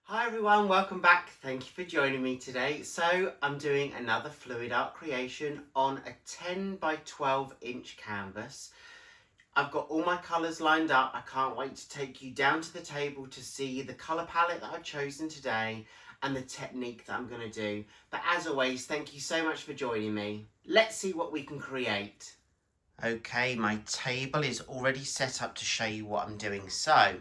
Hi everyone, welcome back. Thank you for joining me today. So I'm doing another fluid art creation on a 10 by 12 inch canvas. I've got all my colours lined up. I can't wait to take you down to the table to see the colour palette that I've chosen today and the technique that I'm going to do. But as always, thank you so much for joining me. Let's see what we can create. Okay, my table is already set up to show you what I'm doing. So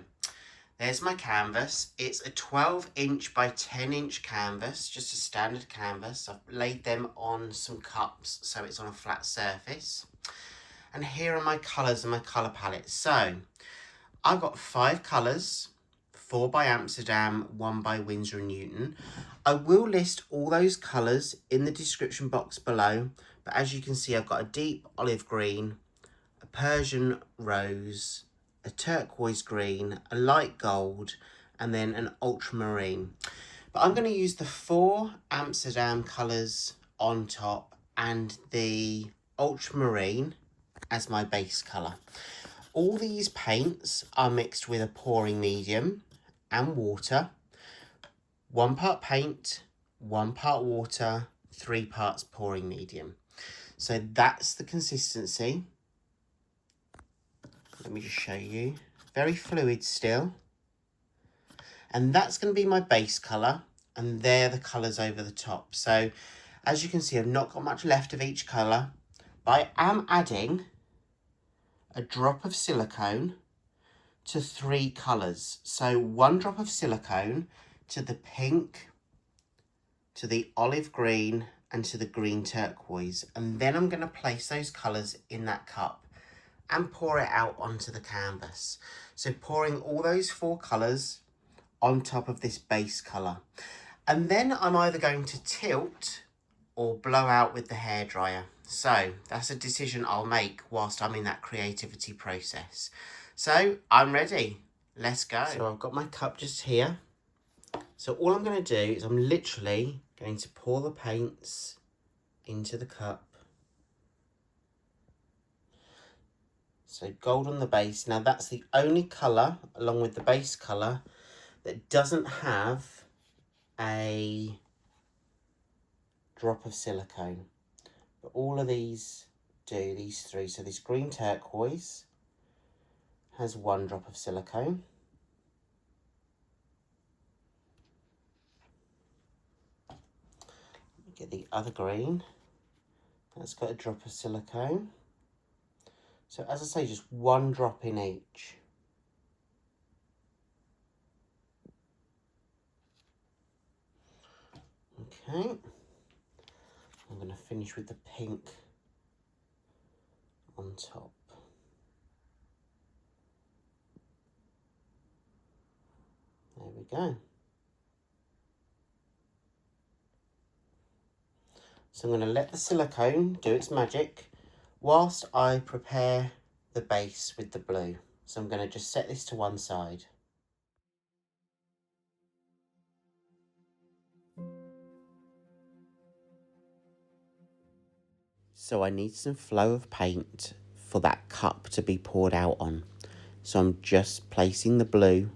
there's my canvas. It's a 12-inch by 10-inch canvas, just a standard canvas. I've laid them on some cups so it's on a flat surface. And here are my colours and my colour palette. So I've got 5 colours, 4 by Amsterdam, 1 by Winsor and Newton. I will list all those colours in the description box below, but as you can see, I've got a deep olive green, a Persian rose, a turquoise green, a light gold, and then an ultramarine. But I'm going to use the 4 Amsterdam colours on top and the ultramarine as my base colour. All these paints are mixed with a pouring medium and water. 1 part paint, 1 part water, 3 parts pouring medium. So that's the consistency. Let me just show you. Very fluid still. And that's going to be my base colour. And they're the colours over the top. So as you can see, I've not got much left of each colour. But I am adding a drop of silicone to 3 colours. So 1 drop of silicone to the pink, to the olive green, and to the green turquoise. And then I'm going to place those colours in that cup and pour it out onto the canvas. So pouring all those 4 colours on top of this base colour. And then I'm either going to tilt or blow out with the hairdryer. So that's a decision I'll make whilst I'm in that creativity process. So I'm ready. Let's go. So I've got my cup just here. So all I'm going to do is I'm literally going to pour the paints into the cup. So gold on the base. Now that's the only colour, along with the base colour, that doesn't have a drop of silicone. But all of these do, these 3. So this green turquoise has 1 drop of silicone. Get the other green. That's got a drop of silicone. So as I say, just 1 drop in each. Okay. I'm going to finish with the pink on top. There we go. So I'm going to let the silicone do its magic whilst I prepare the base with the blue. So I'm going to just set this to one side. So I need some flow of paint for that cup to be poured out on. So I'm just placing the blue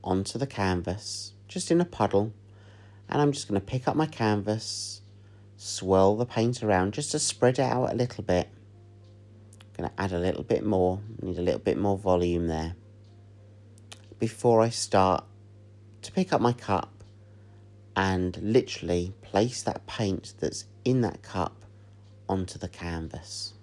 onto the canvas, just in a puddle. And I'm just going to pick up my canvas, swirl the paint around just to spread it out a little bit. Going to add a little bit more, need a little bit more volume there. Before I start to pick up my cup and literally place that paint that's in that cup onto the canvas.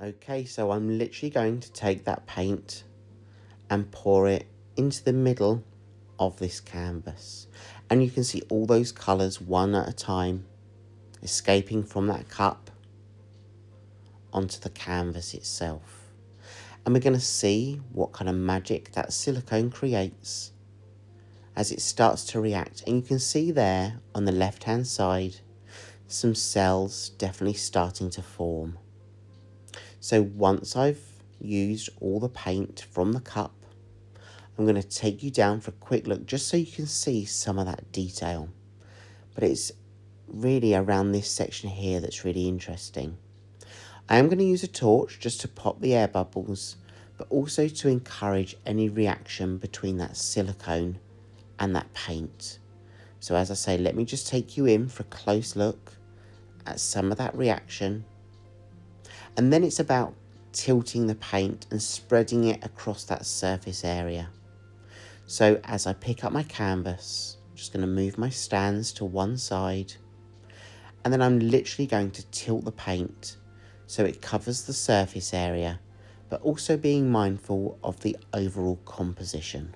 Okay, so I'm literally going to take that paint and pour it into the middle of this canvas. And you can see all those colours one at a time escaping from that cup onto the canvas itself. And we're going to see what kind of magic that silicone creates as it starts to react. And you can see there on the left hand side some cells definitely starting to form. So once I've used all the paint from the cup, I'm going to take you down for a quick look just so you can see some of that detail. But it's really around this section here that's really interesting. I am going to use a torch just to pop the air bubbles, but also to encourage any reaction between that silicone and that paint. So as I say, let me just take you in for a close look at some of that reaction. And then it's about tilting the paint and spreading it across that surface area. So as I pick up my canvas, I'm just going to move my stands to one side, and then I'm literally going to tilt the paint so it covers the surface area, but also being mindful of the overall composition.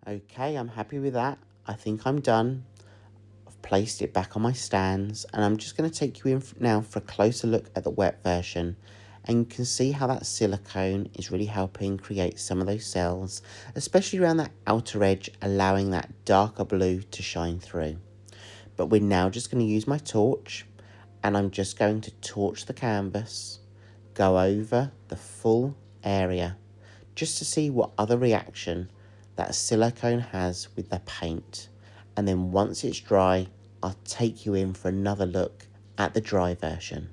Okay, I'm happy with that. I think I'm done. I've placed it back on my stands, and I'm just going to take you in now for a closer look at the wet version. And you can see how that silicone is really helping create some of those cells, especially around that outer edge, allowing that darker blue to shine through. But we're now just going to use my torch, and I'm just going to torch the canvas, go over the full area, just to see what other reaction that silicone has with the paint. And then once it's dry, I'll take you in for another look at the dry version.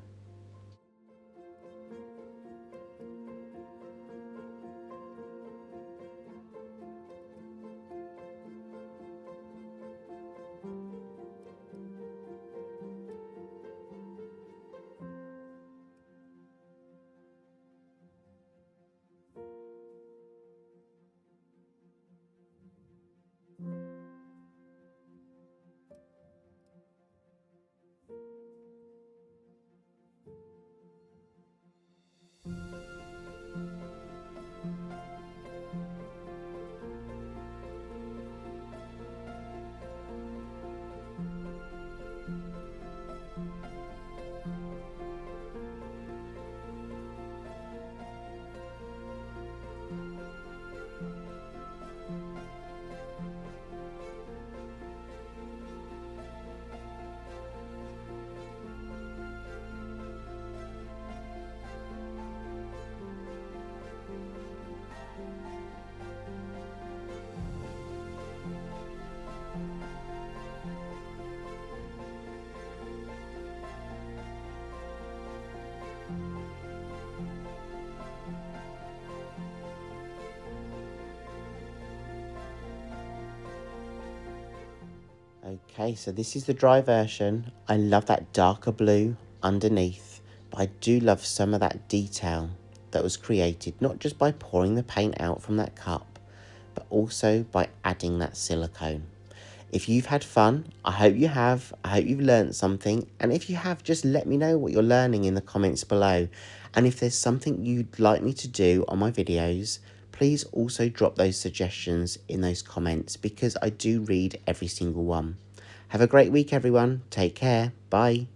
Okay, so this is the dry version. I love that darker blue underneath, but I do love some of that detail that was created, not just by pouring the paint out from that cup, but also by adding that silicone. If you've had fun, I hope you have. I hope you've learned something. And if you have, just let me know what you're learning in the comments below. And if there's something you'd like me to do on my videos, please also drop those suggestions in those comments, because I do read every single one. Have a great week, everyone. Take care. Bye.